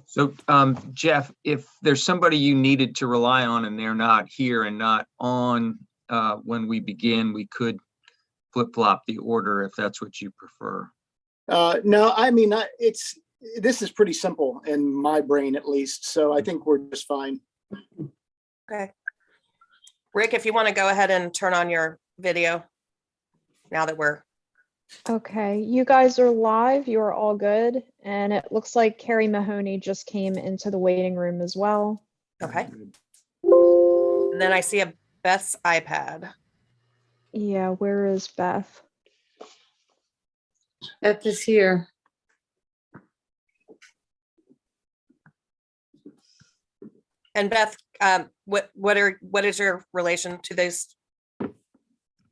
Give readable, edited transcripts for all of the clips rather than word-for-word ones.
So, Jeff, if there's somebody you needed to rely on and they're not here and not on when we begin, we could flip-flop the order if that's what you prefer. No, I mean, this is pretty simple in my brain at least, so I think we're just fine. Okay. Rick, if you want to go ahead and turn on your video now that we're. Okay, you guys are live. You're all good. And it looks like Carrie Mahoney just came into the waiting room as well. Okay. And then I see a Beth's iPad. Yeah, where is Beth? Beth is here. And Beth, what is your relation to this?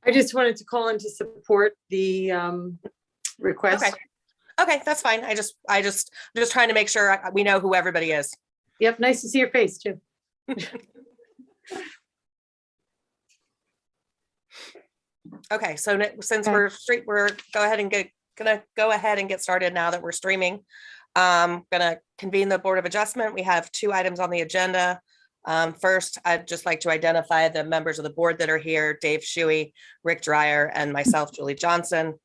I just wanted to call in to support the request. Okay. Okay, that's fine. I'm just trying to make sure we know who everybody is. Yep, nice to see your face too. Okay, so since we're gonna go ahead and get started now that we're streaming. Gonna convene the Board of Adjustment. We have 2 items on the agenda. First, I'd just like to identify the members of the board that are here: Dave Shuey, Rick Dreyer, and myself, Julie Johnson.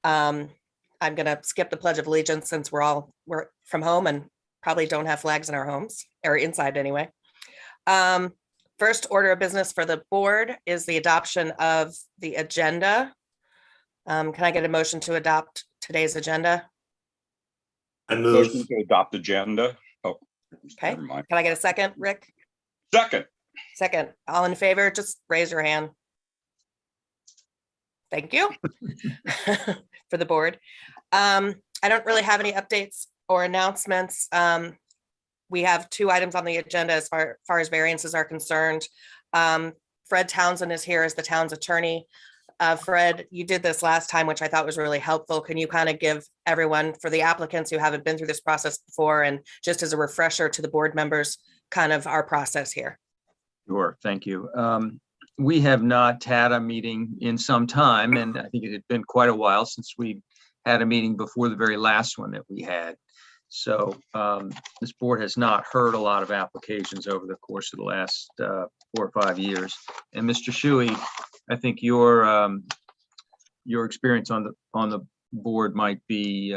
I'm gonna skip the Pledge of Allegiance since we're from home and probably don't have flags in our homes, or inside anyway. First order of business for the board is the adoption of the agenda. Can I get a motion to adopt today's agenda? I move. Motion to adopt agenda. Oh, Okay. never mind. Can I get a second, Rick? Second. Second. All in favor, just raise your hand. Thank you for the board. I don't really have any updates or announcements. We have 2 items on the agenda as far as variances are concerned. Fred Townsend is here as the town's attorney. Fred, you did this last time, which I thought was really helpful. Can you kind of give everyone, for the applicants who haven't been through this process before, and just as a refresher to the board members, kind of our process here? Sure, thank you. We have not had a meeting in some time, and I think it had been quite a while since we had a meeting before the very last one that we had. So this board has not heard a lot of applications over the course of the last 4 or 5 years. And Mr. Shuey, I think your experience on the board might be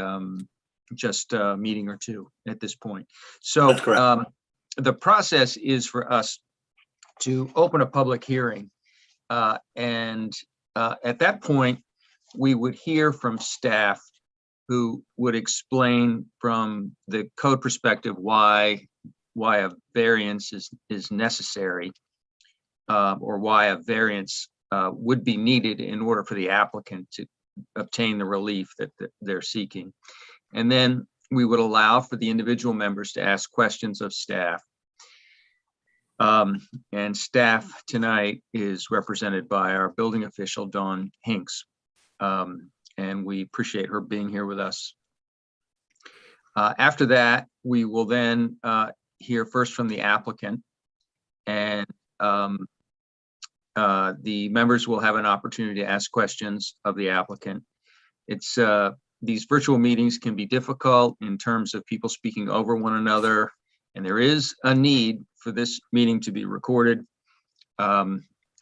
just a meeting or 2 at this point. So That's correct. The process is for us to open a public hearing, and at that point we would hear from staff, who would explain from the code perspective why a variance is necessary, or why a variance would be needed in order for the applicant to obtain the relief that they're seeking. And then we would allow for the individual members to ask questions of staff. And staff tonight is represented by our building official, Dawn Hinks. And we appreciate her being here with us. After that, we will then hear first from the applicant, and the members will have an opportunity to ask questions of the applicant. These virtual meetings can be difficult in terms of people speaking over one another, and there is a need for this meeting to be recorded.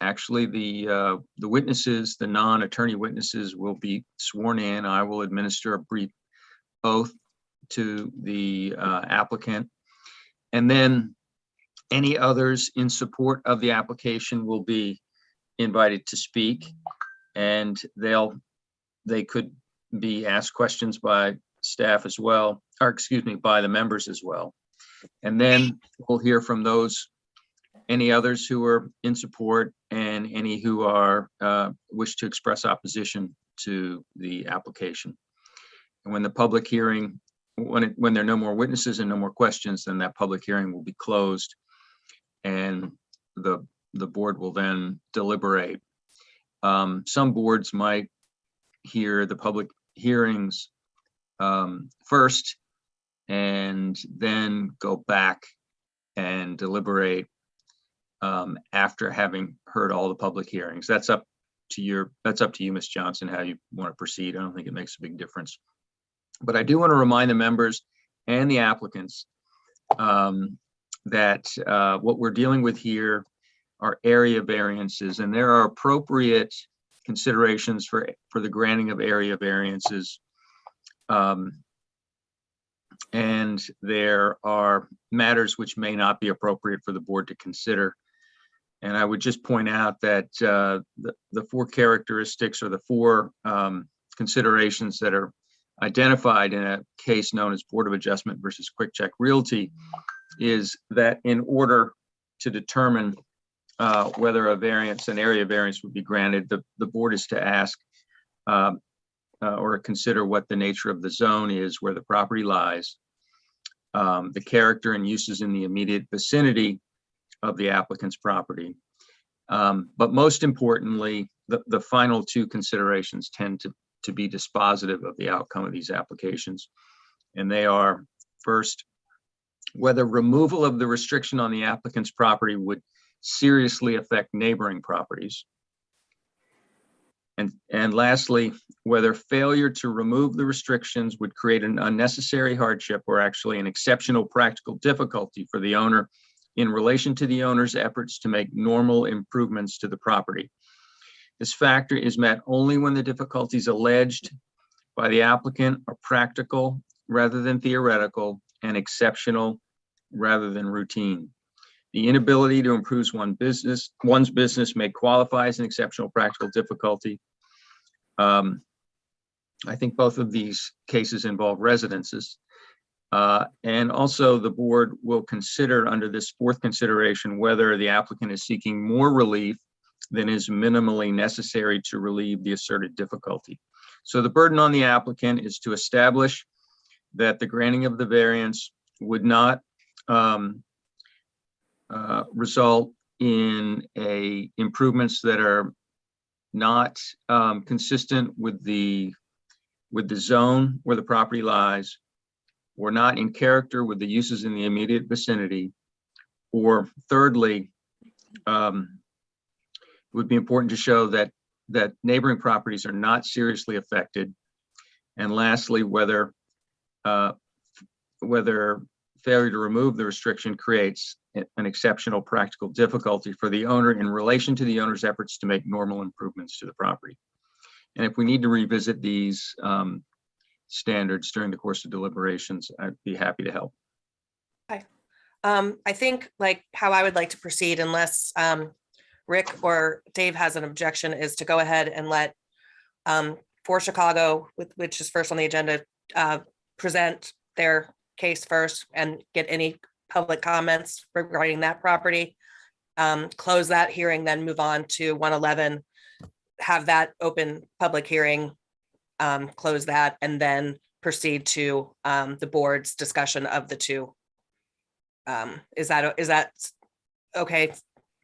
Actually, the witnesses, the non-attorney witnesses, will be sworn in. I will administer a brief oath to the applicant, and then any others in support of the application will be invited to speak, and they could be asked questions by staff as well, or excuse me, by the members as well. And then we'll hear from any others who are in support, and any who are wish to express opposition to the application. And when the public hearing, when there are no more witnesses and no more questions, then that public hearing will be closed, and the board will then deliberate. Some boards might hear the public hearings first, and then go back and deliberate after having heard all the public hearings. That's up to you, Ms. Johnson, how you want to proceed. I don't think it makes a big difference. But I do want to remind the members and the applicants that what we're dealing with here are area variances, and there are appropriate considerations for the granting of area variances. And there are matters which may not be appropriate for the board to consider. And I would just point out that the four characteristics or the four considerations that are identified in a case known as Board of Adjustment versus Quick Check Realty is that in order to determine whether an area variance would be granted, the board is to ask or consider what the nature of the zone is where the property lies, the character and uses in the immediate vicinity of the applicant's property. But most importantly, the final two considerations tend to be dispositive of the outcome of these applications. And they are, first, whether removal of the restriction on the applicant's property would seriously affect neighboring properties. And lastly, whether failure to remove the restrictions would create an unnecessary hardship or actually an exceptional practical difficulty for the owner in relation to the owner's efforts to make normal improvements to the property. This factor is met only when the difficulties alleged by the applicant are practical rather than theoretical and exceptional rather than routine. The inability to improve one's business may qualify as an exceptional practical difficulty. I think both of these cases involve residences. And also the board will consider under this fourth consideration whether the applicant is seeking more relief than is minimally necessary to relieve the asserted difficulty. So the burden on the applicant is to establish that the granting of the variance would not result in improvements that are not consistent with the zone where the property lies, or not in character with the uses in the immediate vicinity, or thirdly, it would be important to show that neighboring properties are not seriously affected, and lastly, whether failure to remove the restriction creates an exceptional practical difficulty for the owner in relation to the owner's efforts to make normal improvements to the property. And if we need to revisit these standards during the course of deliberations, I'd be happy to help. Okay. I think like how I would like to proceed, unless Rick or Dave has an objection, is to go ahead and let For Chicago, which is first on the agenda, present their case first and get any public comments regarding that property. Close that hearing, then move on to 111, have that open public hearing, close that, and then proceed to the board's discussion of the two. Is that okay,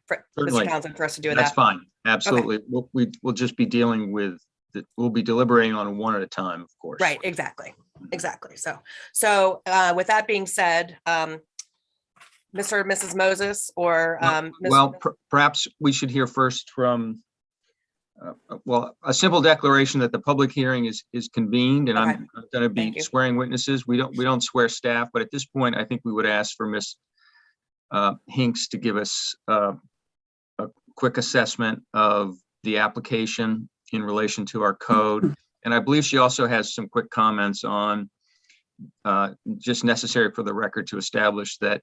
for Certainly. Mr. Townsend, for us to do that? That's fine. Absolutely. Okay. We'll just be dealing with, we'll be deliberating on one at a time, of course. Right, exactly. So with that being said, Mr. or Mrs. Moses, or perhaps we should hear first from a simple declaration that the public hearing is convened, and okay. I'm going to be swearing witnesses. We don't swear staff, but at this point, I think we would ask for Ms. Hinks to give us a quick assessment of the application in relation to our code. And I believe she also has some quick comments on just necessary for the record to establish that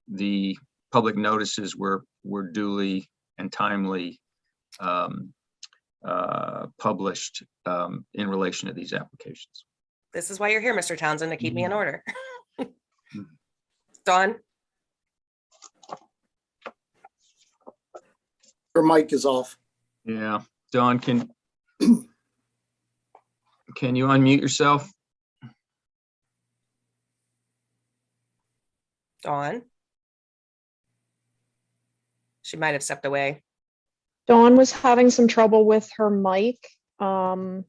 the public notices were duly and timely published in relation to these applications. This is why you're here, Mr. Townsend, to keep me in order. Dawn? Her mic is off. Yeah, Dawn, can you unmute yourself? Dawn? She might have stepped away. Dawn was having some trouble with her mic. Nothing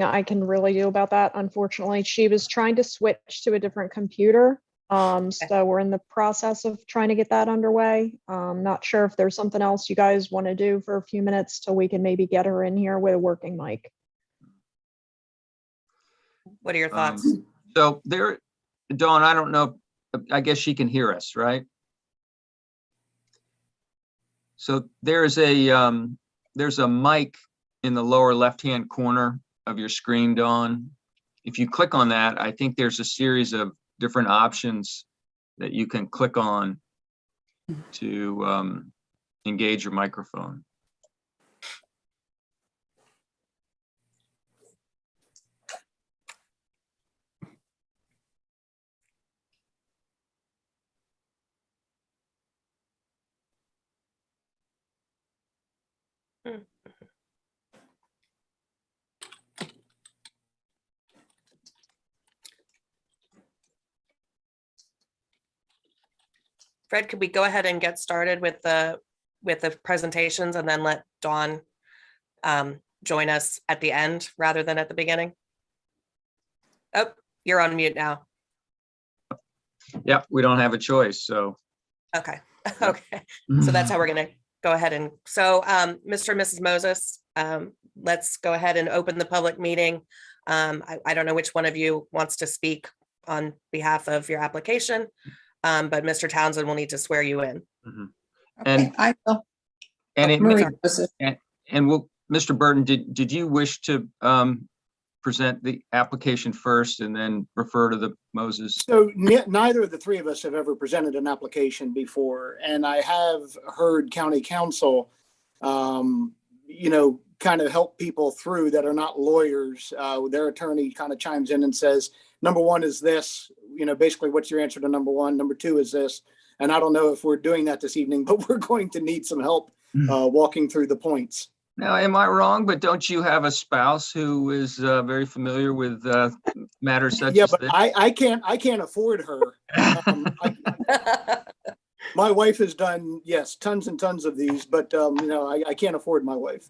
I can really do about that, unfortunately. She was trying to switch to a different computer. So we're in the process of trying to get that underway. Not sure if there's something else you guys want to do for a few minutes till we can maybe get her in here with a working mic. What are your thoughts? So there, Dawn, I don't know I guess she can hear us, right? So there's a mic in the lower left-hand corner of your screen, Dawn. If you click on that, I think there's a series of different options that you can click on to engage your microphone. Fred, could we go ahead and get started with the presentations and then let Dawn join us at the end rather than at the beginning? Oh, you're on mute now. Yep, we don't have a choice, so. Okay, okay. So that's how we're gonna go ahead and, so Mr. and Mrs. Moses, let's go ahead and open the public meeting. I don't know which one of you wants to speak on behalf of your application, but Mr. Townsend will need to swear you in. Mhm. Okay, I will. And it Marie may, Joseph. and will, Mr. Burton, did you wish to present the application first and then refer to the Moses? So neither of the three of us have ever presented an application before, and I have heard county council, kind of help people through that are not lawyers. Their attorney kind of chimes in and says, number one is this, basically what's your answer to number one? Number two is this. And I don't know if we're doing that this evening, but we're going to need some help walking through the points. Now, am I wrong? But don't you have a spouse who is very familiar with matters such Yeah, as but this? I can't afford her. My wife has done, yes, tons and tons of these, but I can't afford my wife.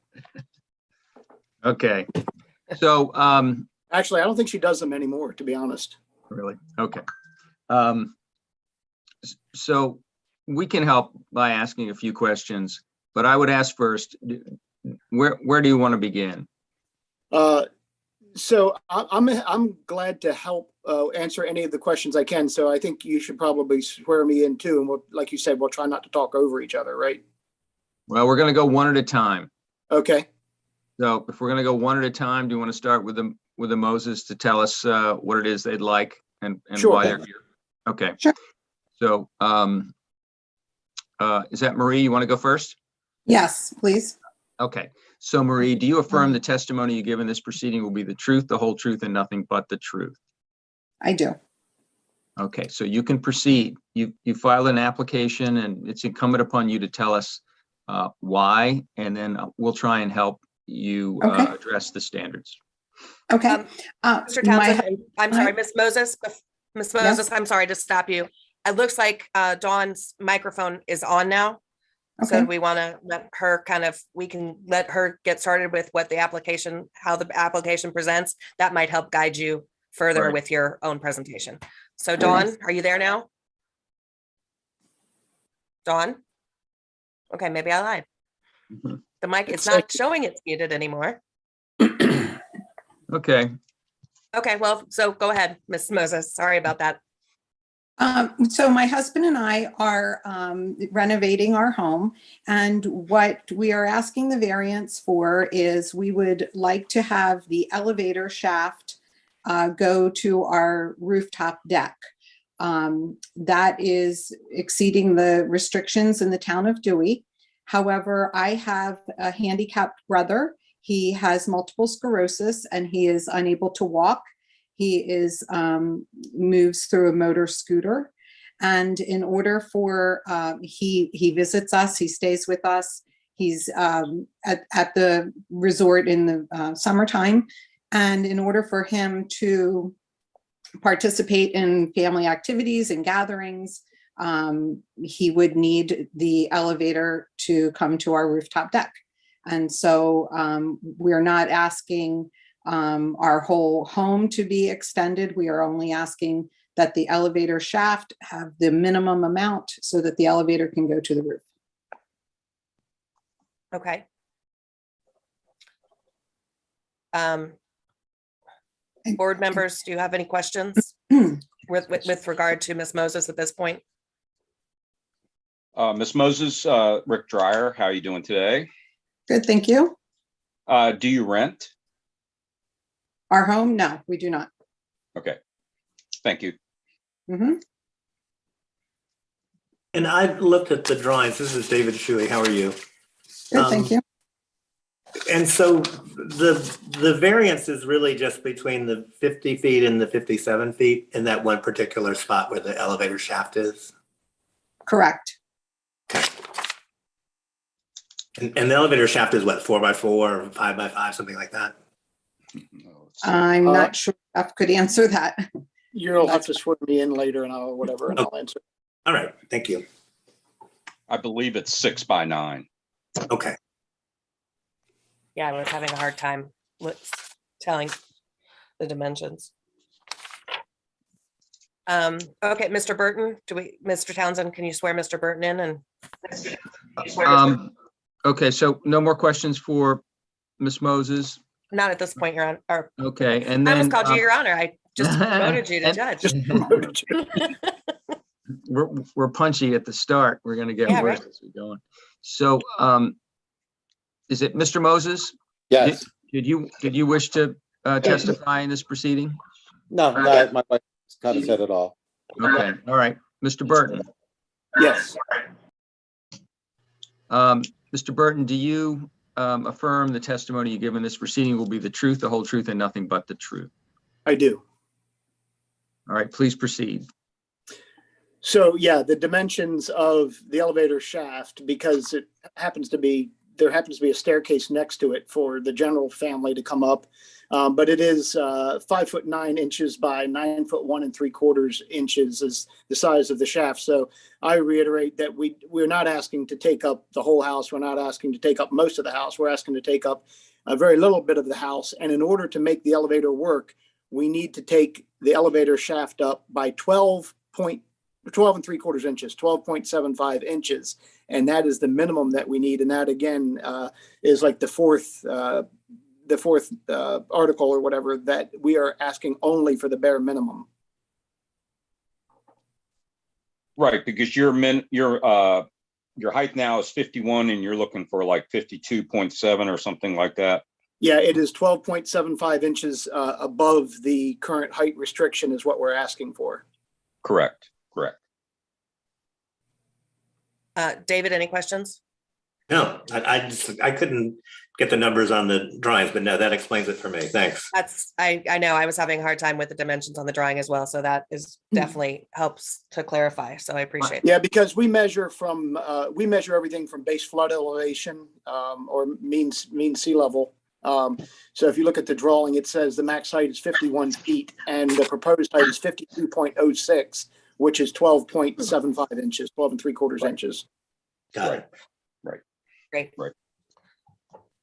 Okay. So, Actually, I don't think she does them anymore, to be honest. really? Okay. So we can help by asking a few questions, but I would ask first, where do you want to begin? So I'm glad to help answer any of the questions I can. So I think you should probably swear me in too. And like you said, we'll try not to talk over each other, right? Well, we're going to go one at a time. Okay. So if we're going to go one at a time, do you want to start with the Moses to tell us what it is they'd like and Sure. why they're here? Okay. Sure. So is that Marie? You want to go first? Yes, please. Okay. So Marie, do you affirm the testimony you give in this proceeding will be the truth, the whole truth, and nothing but the truth? I do. Okay, so you can proceed. You filed an application and it's incumbent upon you to tell us why, and then we'll try and help you Okay. address the standards. Okay. Mr. Townsend, I'm sorry, Ms. Moses, Ms. Moses, I'm sorry to stop you. It looks like Dawn's microphone is on now. So Okay. we want to let her we can let her get started with what the application, how the application presents. That might help guide you further Right. with your own presentation. So Dawn, are you there now? Dawn? Okay, maybe I lied. Mhm. The mic, it's It's not like- showing it's muted anymore. Okay, Okay, well, so go ahead, Ms. Moses. Sorry about that. So my husband and I are renovating our home, and what we are asking the variance for is we would like to have the elevator shaft go to our rooftop deck. That is exceeding the restrictions in the town of Dewey. However, I have a handicapped brother. He has multiple sclerosis and he is unable to walk. He is moves through a motor scooter. And in order for, he visits us, he stays with us. He's at the resort in the summertime. And in order for him to participate in family activities and gatherings, he would need the elevator to come to our rooftop deck. And so we're not asking our whole home to be extended. We are only asking that the elevator shaft have the minimum amount so that the elevator can go to the roof. Okay. Board members, do you have any questions? with regard to Ms. Moses at this point? Ms. Moses, Rick Dryer, how are you doing today? Good, thank you. Do you rent? Our home? No, we do not. Okay, thank you. Mhm. And I've looked at the drawings. This is David Shuey. How are you? Good, thank you. And so the variance is really just between the 50 feet and the 57 feet in that one particular spot where the elevator shaft is. Correct. And the elevator shaft is what, 4x4 or 5x5, something like that? I'm not sure Beth could answer that. You'll have to swear me in later and I'll whatever and I'll answer. All right, thank you. I believe it's 6 by 9. Okay. Yeah, I was having a hard time with telling the dimensions. Okay, Mr. Burton, Mr. Townsend, can you swear Mr. Burton in and? Okay, so no more questions for Ms. Moses. Not at this point, Your Honor, or Okay, and I then almost called you Your Honor. I just promoted you to And- judge. Just promoted you. we're punchy at the start. We're gonna get Yeah, worse right. as we go on. So, is it Mr. Moses? Yes, Did you wish to testify in this proceeding? no, my wife kind of said it all. Okay, all right. Mr. Burton, Yes, Mr. Burton, do you affirm the testimony you give in this proceeding will be the truth, the whole truth, and nothing but the truth? I do. All right, please proceed. So yeah, the dimensions of the elevator shaft, because it happens to be, there happens to be a staircase next to it for the general family to come up. But it is 5'9" by 9'1 3/4" is the size of the shaft. So I reiterate that we're not asking to take up the whole house. We're not asking to take up most of the house. We're asking to take up a very little bit of the house. And in order to make the elevator work, we need to take the elevator shaft up by 12 3/4 inches, 12.75 inches. And that is the minimum that we need. And that again is like the fourth article or whatever, that we are asking only for the bare minimum. Right, because your height now is 51 and you're looking for like 52.7 or something like that. Yeah, it is 12.75 inches above the current height restriction is what we're asking for. Correct. David, any questions? No, I couldn't get the numbers on the drawings, but no, that explains it for me. Thanks. I know I was having a hard time with the dimensions on the drawing as well. So that is definitely helps to clarify. So I appreciate it. Yeah, because we measure everything from base flood elevation or mean sea level. So if you look at the drawing, it says the max height is 51 feet and the proposed height is 52.06, which is 12.75 inches, 12 3/4 inches. Got it. Great.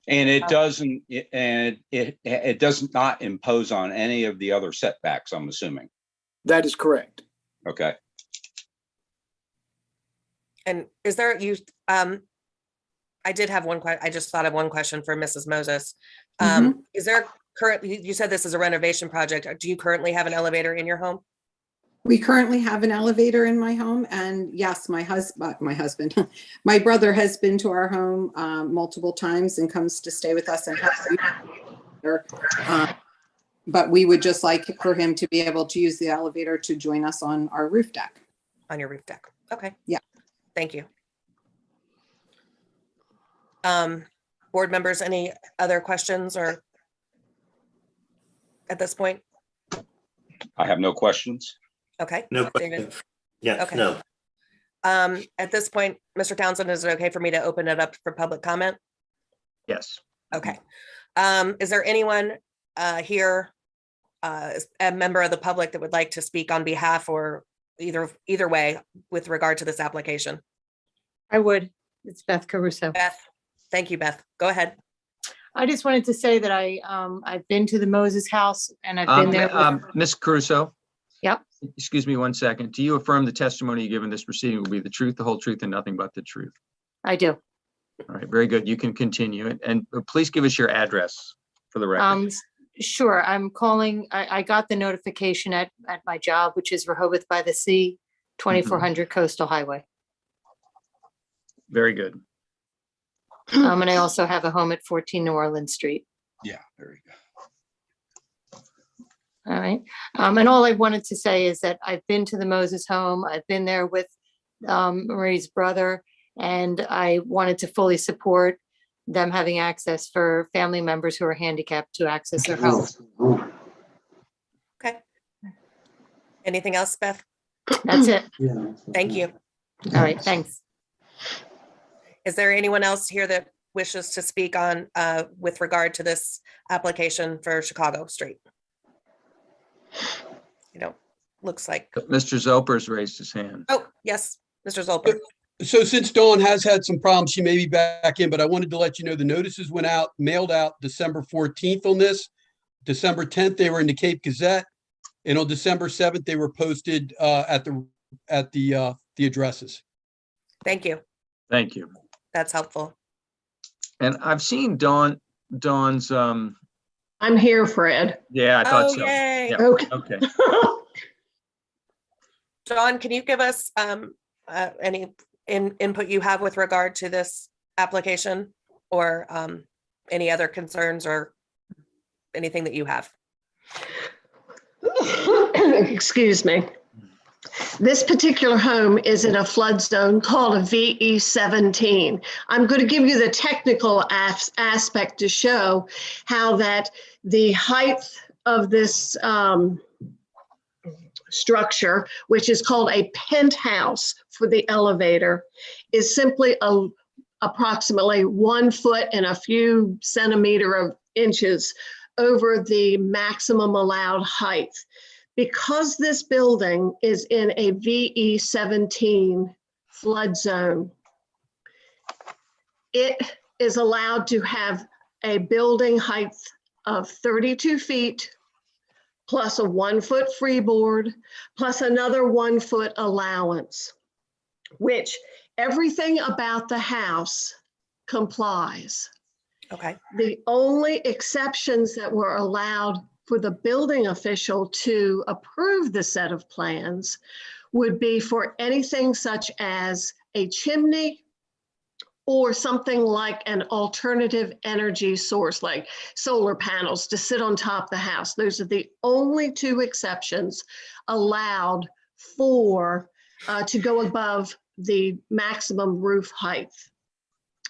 And it doesn't, it does not impose on any of the other setbacks, I'm assuming. That is correct. Okay. And is there I did have one question. I just thought of one question for Mrs. Moses. Is there currently, you said this is a renovation project. Do you currently have an elevator in your home? We currently have an elevator in my home, and yes, my husband, my brother has been to our home multiple times and comes to stay with us and but we would just like for him to be able to use the elevator to join us on our roof deck. On your roof deck. Okay. Yeah. Thank you. Board members, any other questions or at this point? I have no questions. Okay. No David? questions. Yes, Okay. no. At this point, Mr. Townsend, is it okay for me to open it up for public comment? Yes. Okay. Is there anyone here, a member of the public that would like to speak on behalf or either way with regard to this application? I would. It's Beth Caruso. Beth, thank you, Beth. Go ahead. I just wanted to say that I've been to the Moses house and I've been there. Ms. Caruso? Yep. Excuse me 1 second. Do you affirm the testimony you give in this proceeding will be the truth, the whole truth, and nothing but the truth? I do. All right, very good. You can continue it. And please give us your address for the record. Sure, I'm calling, I got the notification at my job, which is Rehoboth by the Sea, 2400 Coastal Highway. Very good. And I also have a home at 14 New Orleans Street. Yeah, there you go. All right. And all I wanted to say is that I've been to the Moses home. I've been there with Marie's brother, and I wanted to fully support them having access for family members who are handicapped to access their home. Okay. Anything else, Beth? That's it. Thank you. All right, thanks. Is there anyone else here that wishes to speak on with regard to this application for Chicago Street? Looks like, Mr. Zoper's raised his hand. oh, yes, Mr. Zolper. So since Dawn has had some problems, she may be back in, but I wanted to let you know the notices went out, mailed out December 14th on this. December 10th, they were in the Cape Gazette. And on December 7th, they were posted at the addresses. Thank you. Thank you. That's helpful. And I've seen Dawn's, I'm here, Fred. yeah, I thought Oh, so. yay. Yeah, Okay. okay. Dawn, can you give us any input you have with regard to this application, or any other concerns or anything that you have? Excuse me. This particular home is in a flood zone called a VE17. I'm going to give you the technical aspect to show how that the height of this structure, which is called a penthouse for the elevator, is simply approximately 1 foot and a few inches over the maximum allowed height. Because this building is in a VE17 flood zone, it is allowed to have a building height of 32 feet plus a 1 foot freeboard, plus another 1 foot allowance, which everything about the house complies. Okay. The only exceptions that were allowed for the building official to approve the set of plans would be for anything such as a chimney or something like an alternative energy source, like solar panels to sit on top of the house. Those are the only 2 exceptions allowed for to go above the maximum roof height.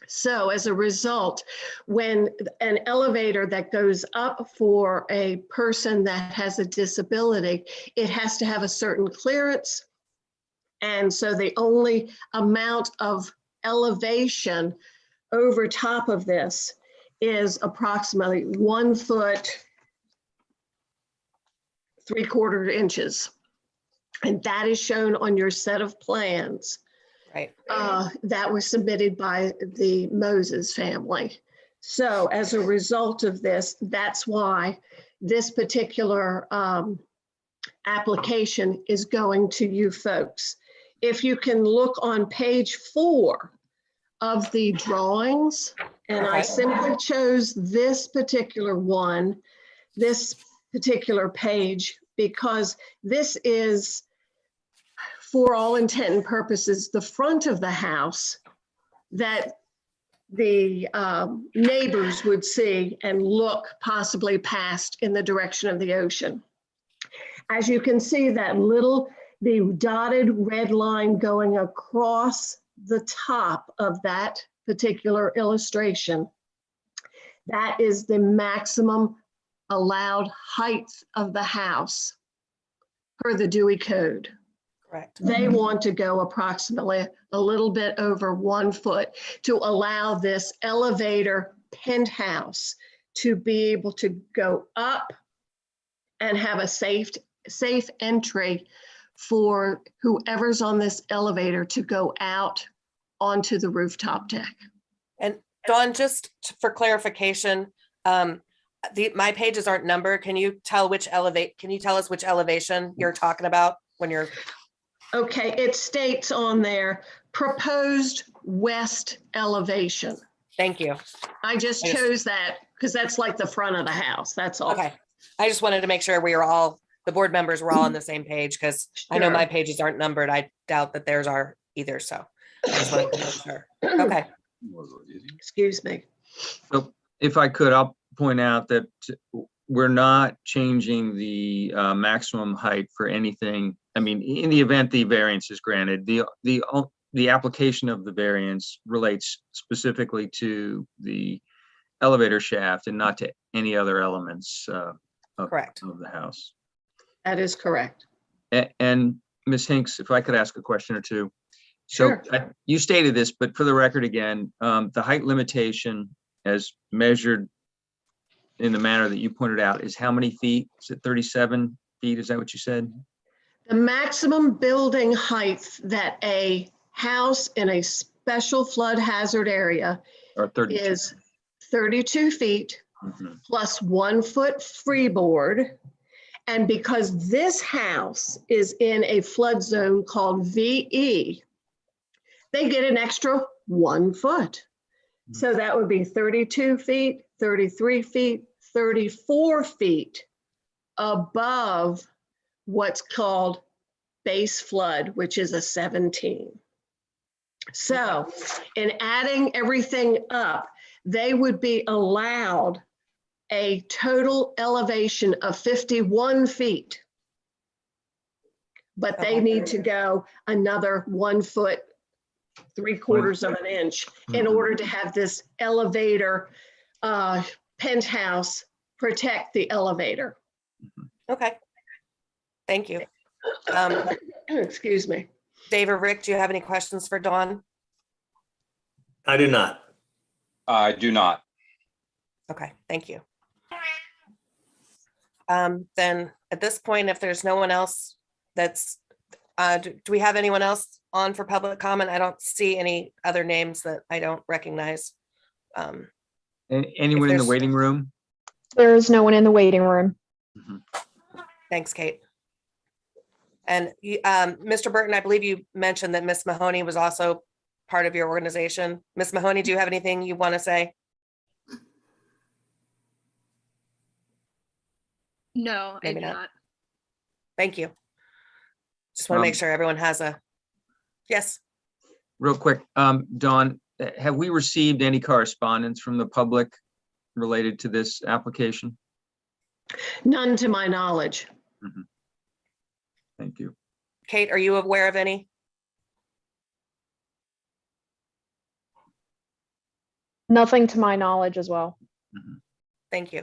So as a result, when an elevator that goes up for a person that has a disability, it has to have a certain clearance. And so the only amount of elevation over top of this is approximately 1 foot, 3/4 inches. And that is shown on your set of plans. Right. That was submitted by the Moses family. So as a result of this, that's why this particular application is going to you folks. If you can look on page 4 of the drawings, and I Okay. simply chose this particular one, this particular page, because this is, for all intent and purposes, the front of the house that the neighbors would see and look possibly past in the direction of the ocean. As you can see, the dotted red line going across the top of that particular illustration, that is the maximum allowed height of the house per the Dewey Code. Correct. They want to go approximately a little bit over 1 foot to allow this elevator penthouse to be able to go up and have a safe entry for whoever's on this elevator to go out onto the rooftop deck. And Dawn, just for clarification, my pages aren't numbered. Can you tell us which elevation you're talking about when you're? Okay, it states on there, proposed west elevation. Thank you. I just Yes. chose that because that's like the front of the house, that's all. Okay. I just wanted to make sure we were all, the board members were all on the same page because I know my Sure. pages aren't numbered. I doubt that theirs are either. So I just wanted to make sure. Okay. Excuse me. So if I could, I'll point out that we're not changing the maximum height for anything. I mean, in the event the variance is granted, the application of the variance relates specifically to the elevator shaft and not to any other elements Correct. of the house. That is correct. And Ms. Hinks, if I could ask a question or two. So Sure. you stated this, but for the record again, the height limitation as measured in the manner that you pointed out is how many feet? Is it 37 feet? Is that what you said? The maximum building height that a house in a special flood hazard area Or 32? is 32 feet Mhm. plus 1 foot freeboard. And because this house is in a flood zone called VE, they get an extra 1 foot. So that would be 32 feet, 33 feet, 34 feet above what's called base flood, which is a 17. So in adding everything up, they would be allowed a total elevation of 51 feet. But they Okay. need to go another 1 foot, 3/4 of an inch in Mhm. order to have this elevator penthouse protect the elevator. Okay. Thank you. Excuse me. Dave or Rick, do you have any questions for Dawn? I do not. I do not. Okay, thank you. Then at this point, if there's no one else that's, do we have anyone else on for public comment? I don't see any other names that I don't recognize. And anyone in the there's- waiting room? There is no one in the waiting room. Mhm. Thanks, Kate. And Mr. Burton, I believe you mentioned that Miss Mahoney was also part of your organization. Miss Mahoney, do you have anything you want to say? No, I Maybe do not. not. Thank you. Just want to make Um, sure everyone has a, yes. Real quick, Dawn, have we received any correspondence from the public related to this application? None to my knowledge. Thank you. Kate, are you aware of any? Nothing to my knowledge as well. Thank you.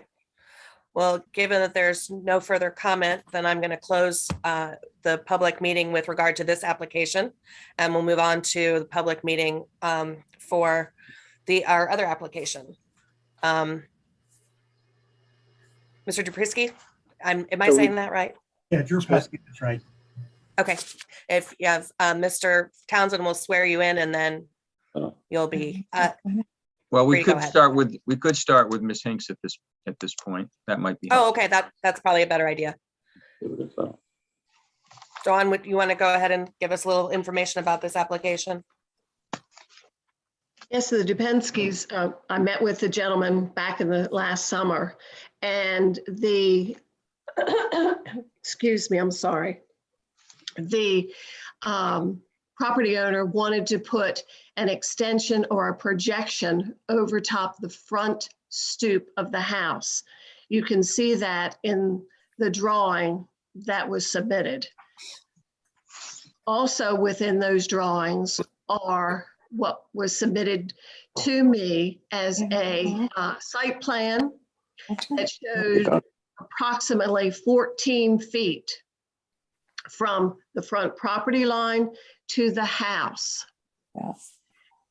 Well, given that there's no further comment, then I'm going to close the public meeting with regard to this application. And we'll move on to the public meeting for our other application. Mr. Duprisky, am I saying that right? Yeah, Drew Pesky, that's right. Okay, if you have, Mr. Townsend will swear you in and then you'll be, Well, we Free to go could ahead. start with Ms. Hinks at this point. That might be. oh, okay, that's probably a better idea. Dawn, would you want to go ahead and give us a little information about this application? Yes, the Dupenskis, I met with the gentleman back in the last summer and the, excuse me, I'm sorry. The property owner wanted to put an extension or a projection over top the front stoop of the house. You can see that in the drawing that was submitted. Also within those drawings are what was submitted to me as a site plan that showed approximately 14 feet from the front property line to the house.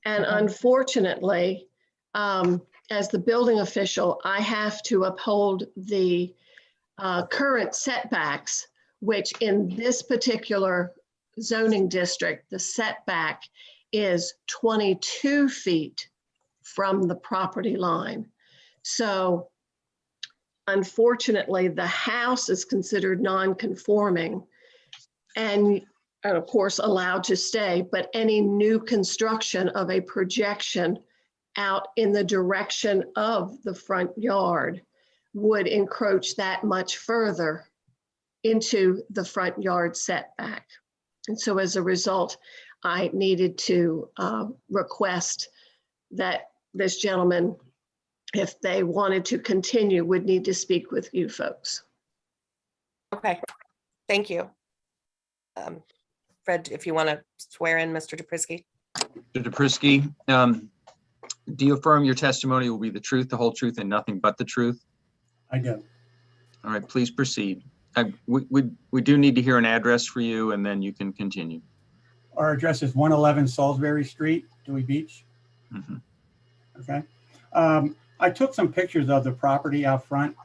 And unfortunately, as the building official, I have to uphold the current setbacks, which in this particular zoning district, the setback is 22 feet from the property line. So unfortunately, the house is considered non-conforming and of course allowed to stay, but any new construction of a projection out in the direction of the front yard would encroach that much further into the front yard setback. And so as a result, I needed to request that this gentleman, if they wanted to continue, would need to speak with you folks. Okay, thank you. Fred, if you want to swear in Mr. Duprisky. Mr. Duprisky, do you affirm your testimony will be the truth, the whole truth, and nothing but the truth? I do. All right, please proceed. We do need to hear an address for you, and then you can continue. Our address is 111 Salisbury Street, Dewey Beach. Mhm. Okay. I took some pictures of the property out front,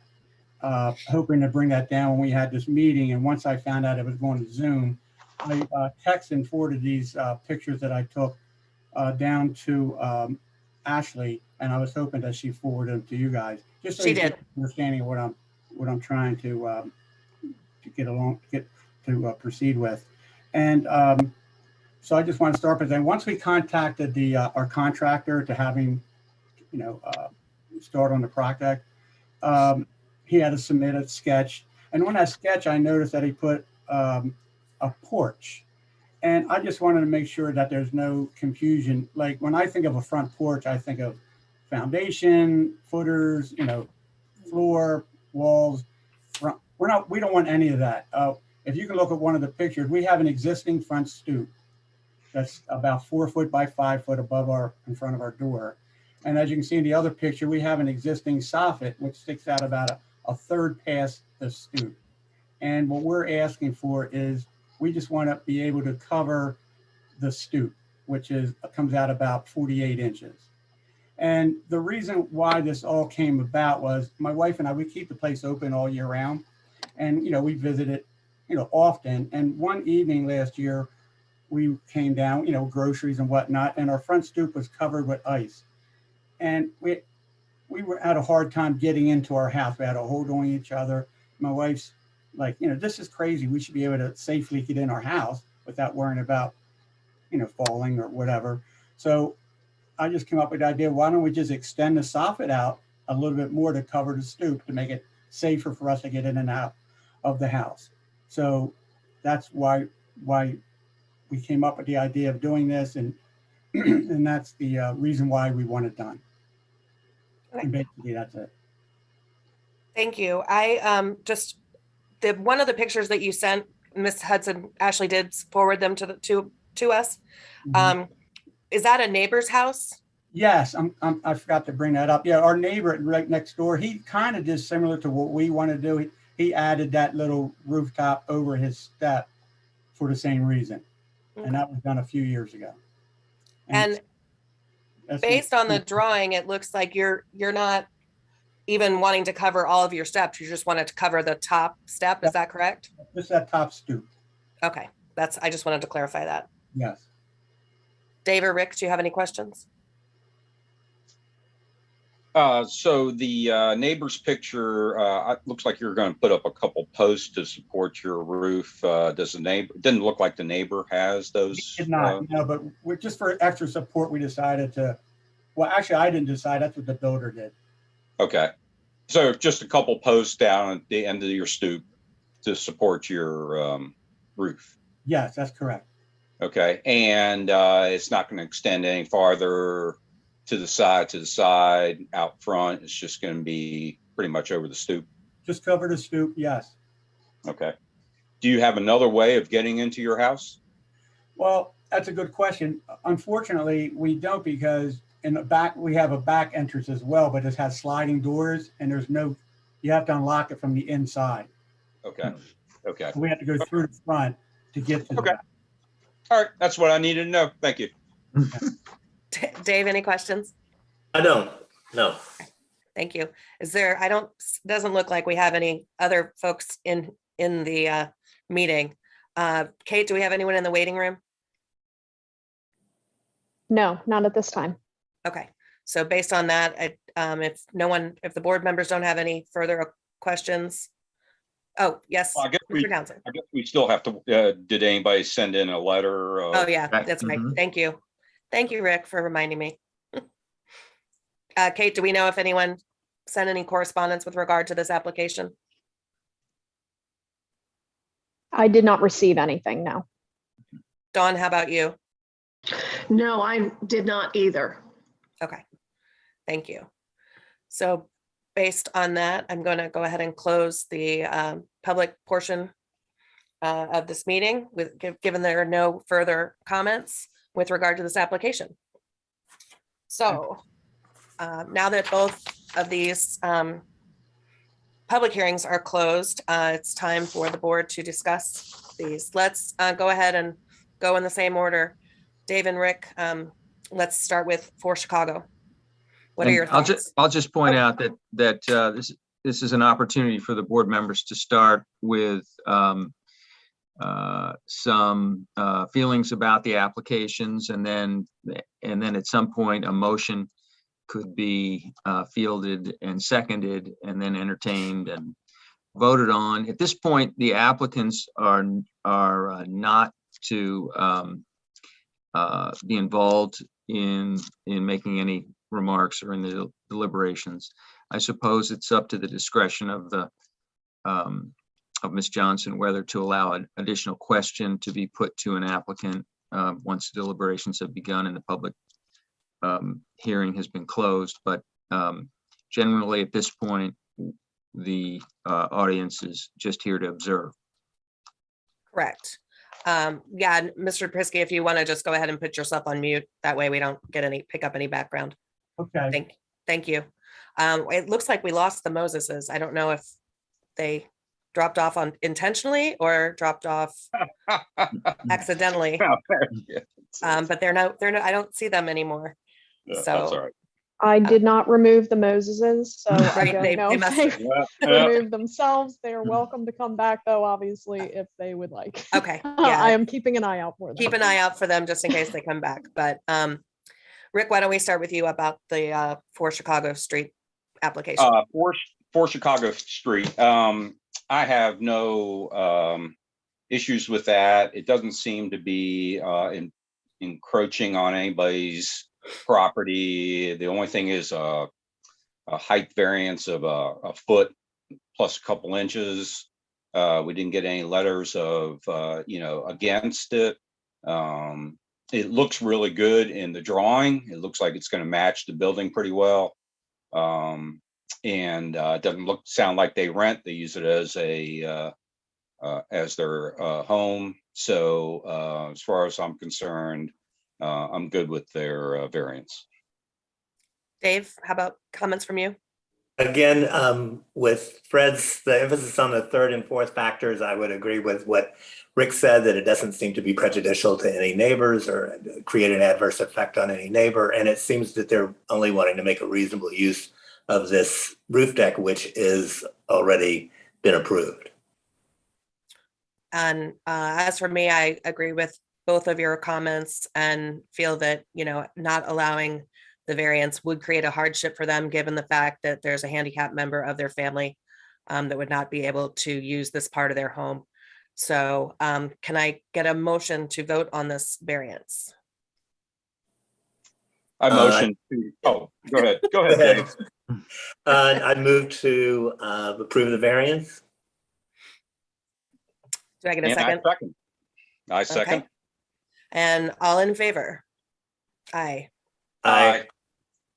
hoping to bring that down when we had this meeting. And once I found out it was going to Zoom, I texted and forwarded these pictures that I took down to Ashley, and I was hoping that she forwarded them to you guys, just so She you get did. an understanding of what I'm trying to proceed with. And so I just want to start by saying, once we contacted our contractor to have him, start on the project, he had to submit a sketch. And on that sketch, I noticed that he put a porch. And I just wanted to make sure that there's no confusion. Like when I think of a front porch, I think of foundation, footers, floor, walls. We don't want any of that. If you can look at one of the pictures, we have an existing front stoop that's about 4 foot by 5 foot in front of our door. And as you can see in the other picture, we have an existing soffit which sticks out about a third past the stoop. And what we're asking for is we just want to be able to cover the stoop, which comes out about 48 inches. And the reason why this all came about was my wife and I, we keep the place open all year round. And, we visit it, often. And one evening last year, we came down, groceries and whatnot, and our front stoop was covered with ice. And we had a hard time getting into our house. We had to hold on each other. My wife's like, this is crazy. We should be able to safely get in our house without worrying about, falling or whatever. So I just came up with the idea, why don't we just extend the soffit out a little bit more to cover the stoop to make it safer for us to get in and out of the house. So that's why we came up with the idea of doing this, and and that's the reason why we want it done. Okay. And basically, that's it. Thank you. I one of the pictures that you sent, Miss Hudson, Ashley did forward them to us. Mhm. Is that a neighbor's house? Yes, I forgot to bring that up. Yeah, our neighbor right next door, he kind of did similar to what we want to do. He added that little rooftop over his step for the same reason. And that was done a few years ago. And that's based on the drawing, it looks like you're not even wanting to cover all of your steps. You just wanted to cover the top step. Is that correct? Just that top stoop. Okay, I just wanted to clarify that. Yes. Dave or Rick, do you have any questions? So the neighbor's picture, looks like you're going to put up a couple posts to support your roof. Does the neighbor, didn't look like the neighbor has those? Did not, no, but just for extra support, we decided to, well, actually, I didn't decide. That's what the builder did. Okay. So just a couple posts down at the end of your stoop to support your roof. Yes, that's correct. Okay. And it's not going to extend any farther to the side, out front. It's just going to be pretty much over the stoop. Just cover the stoop, yes. Okay. Do you have another way of getting into your house? Well, that's a good question. Unfortunately, we don't, because in the back, we have a back entrance as well, but it has sliding doors and you have to unlock it from the inside. Okay. Okay. So we have to go through the front to get to the back. All right. That's what I needed to know. Thank you. Dave, any questions? I don't, no. Thank you. Doesn't look like we have any other folks in the meeting. Kate, do we have anyone in the waiting room? No, not at this time. Okay, so based on that, if the board members don't have any further questions. Oh, yes, Well, Mr. Townsend. I guess we still have to, did anybody send in a letter? Oh, yeah, that's right. Mhm. Thank you. Thank you, Rick, for reminding me. Kate, do we know if anyone sent any correspondence with regard to this application? I did not receive anything, no. Dawn, how about you? No, I did not either. Okay, thank you. So based on that, I'm going to go ahead and close the public portion of this meeting with, given there are no further comments with regard to this application. So now that both of these public hearings are closed, it's time for the board to discuss these. Let's go ahead and go in the same order. Dave and Rick, let's start with For Chicago. What are your thoughts? I'll just point out that this is an opportunity for the board members to start with some feelings about the applications, and then at some point a motion could be fielded and seconded and then entertained and voted on. At this point, the applicants are not to be involved in making any remarks or in the deliberations. I suppose it's up to the discretion of Ms. Johnson whether to allow an additional question to be put to an applicant once deliberations have begun and the public hearing has been closed. But generally at this point, the audience is just here to observe. Correct. Yeah, Mr. Prisky, if you want to just go ahead and put yourself on mute, that way we don't get pick up any background. Okay. Thank you. It looks like we lost the Moseses. I don't know if they dropped off intentionally or dropped off accidentally. But they're no, I don't see them anymore. Yeah, So that's all right. I did not remove the Moseses, so I Right, don't they know must if have. they removed themselves. They are welcome to come back though, obviously, if they would like. Okay, I yeah, am keeping an eye out for them. keep an eye out for them just in case they come back. But Rick, why don't we start with you about the For Chicago Street application? For Chicago Street, I have no issues with that. It doesn't seem to be encroaching on anybody's property. The only thing is a height variance of a foot plus a couple inches. We didn't get any letters of against it. It looks really good in the drawing. It looks like it's going to match the building pretty well. And it doesn't sound like they rent. They use it as their home. So as far as I'm concerned, I'm good with their variance. Dave, how about comments from you? Again, with the emphasis on the third and fourth factors, I would agree with what Rick said, that it doesn't seem to be prejudicial to any neighbors or create an adverse effect on any neighbor. And it seems that they're only wanting to make a reasonable use of this roof deck, which is already been approved. And as for me, I agree with both of your comments and feel that, not allowing the variance would create a hardship for them, given the fact that there's a handicapped member of their family that would not be able to use this part of their home. So can I get a motion to vote on this variance? I motion to, go ahead, Dave. I'd move to approve the variance. Do I get a second? I second. Okay. And all in favor? Aye. Aye.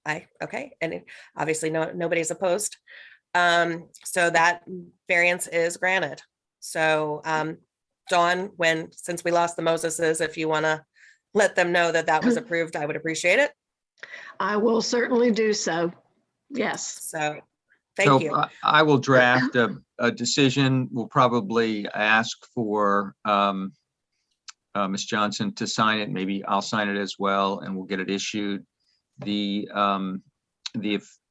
Aye. Okay. And obviously nobody's opposed. So that variance is granted. So Dawn, since we lost the Moseses, if you want to let them know that was approved, I would appreciate it. I will certainly do so. Yes. So thank you. I will draft a decision. We'll probably ask for Ms. Johnson to sign it. Maybe I'll sign it as well, and we'll get it issued. The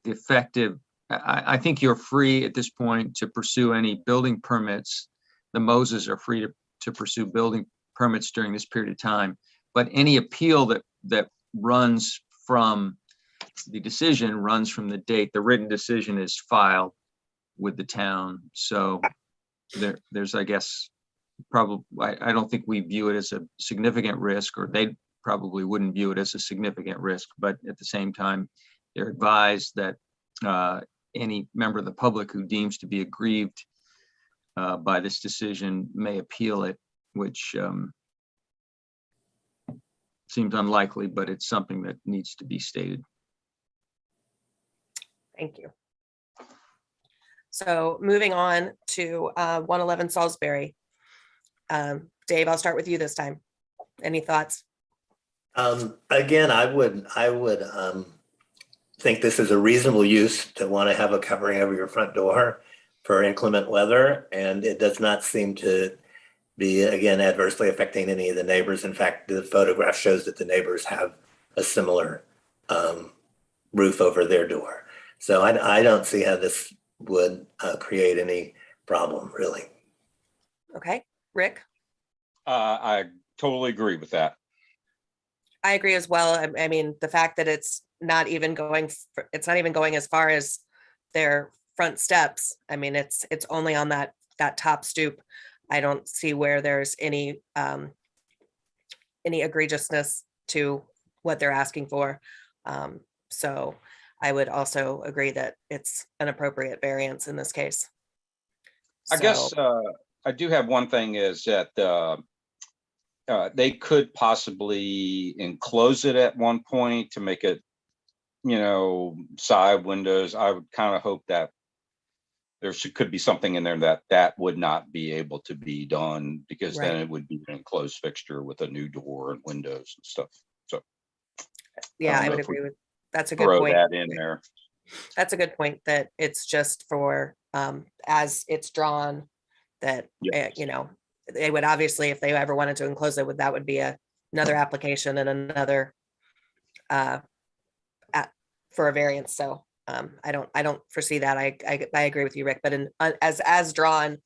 effective, I think you're free at this point to pursue any building permits. The Moses are free to pursue building permits during this period of time, but any appeal that runs from the decision runs from the date the written decision is filed with the town. So there's, I guess, probably, I don't think we view it as a significant risk, or they probably wouldn't view it as a significant risk, but at the same time, they're advised that any member of the public who deems to be aggrieved by this decision may appeal it, which seems unlikely, but it's something that needs to be stated. Thank you. So moving on to 111 Salisbury. Dave, I'll start with you this time. Any thoughts? Again, I would think this is a reasonable use to want to have a covering over your front door for inclement weather, and it does not seem to be, again, adversely affecting any of the neighbors. In fact, the photograph shows that the neighbors have a similar roof over their door. So I don't see how this would create any problem, really. Okay, Rick? I totally agree with that. I agree as well. I mean, the fact that it's not even going as far as their front steps. I mean, it's only on that top stoop. I don't see where there's any egregiousness to what they're asking for. So I would also agree that it's an appropriate variance in this case. I guess I do have one thing is that they could possibly enclose it at one point to make it, side windows. I would kind of hope that there could be something in there that would not be able to be done, because then it would be an enclosed fixture with a new door and windows and stuff. So yeah, I would agree with, that's a good point. Throw that in there. That's a good point, that it's just for as it's drawn, that they would obviously, if they ever wanted to enclose it, that would be another application and another for a variance. So I don't foresee that. I agree with you, Rick, but as drawn,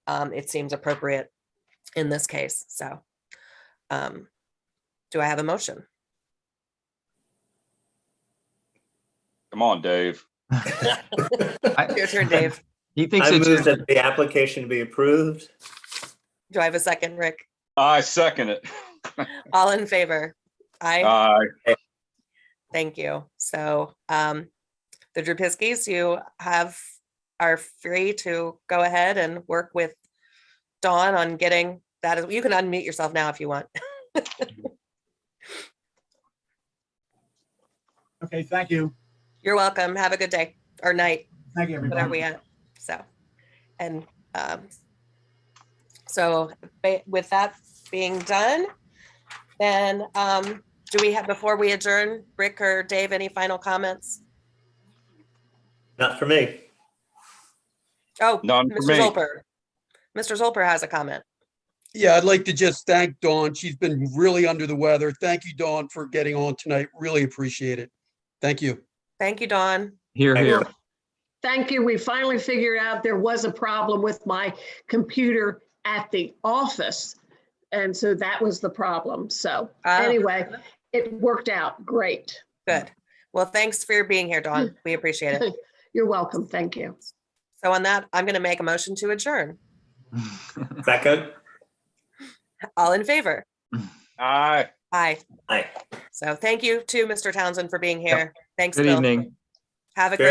it seems appropriate in this case. So do I have a motion? Come on, Dave. Your turn, Dave. He thinks I it's move that the application be approved. Do I have a second, Rick? I second it. All in favor? Aye. Aye. Thank you. So the Drupiskis, you are free to go ahead and work with Dawn on getting that. You can unmute yourself now if you want. Okay, thank you. You're welcome. Have a good day or night. Thank you, What are we everybody. at? So, and so with that being done, then do we have, before we adjourn, Rick or Dave, any final comments? Not for me. Oh, None for Mr. me. Zolper. Mr. Zolper has a comment. Yeah, I'd like to just thank Dawn. She's been really under the weather. Thank you, Dawn, for getting on tonight. Really appreciate it. Thank you. Thank you, Dawn. Here, here. Thank you. We finally figured out there was a problem with my computer at the office. And so that was the problem. So anyway, it worked out great. Good. Well, thanks for being here, Dawn. We appreciate it. You're welcome. Thank you. So on that, I'm going to make a motion to adjourn. Second? All in favor? Aye. Aye. Aye. So thank you to Mr. Townsend for being here. Thanks, Good Bill. evening. Have a Very great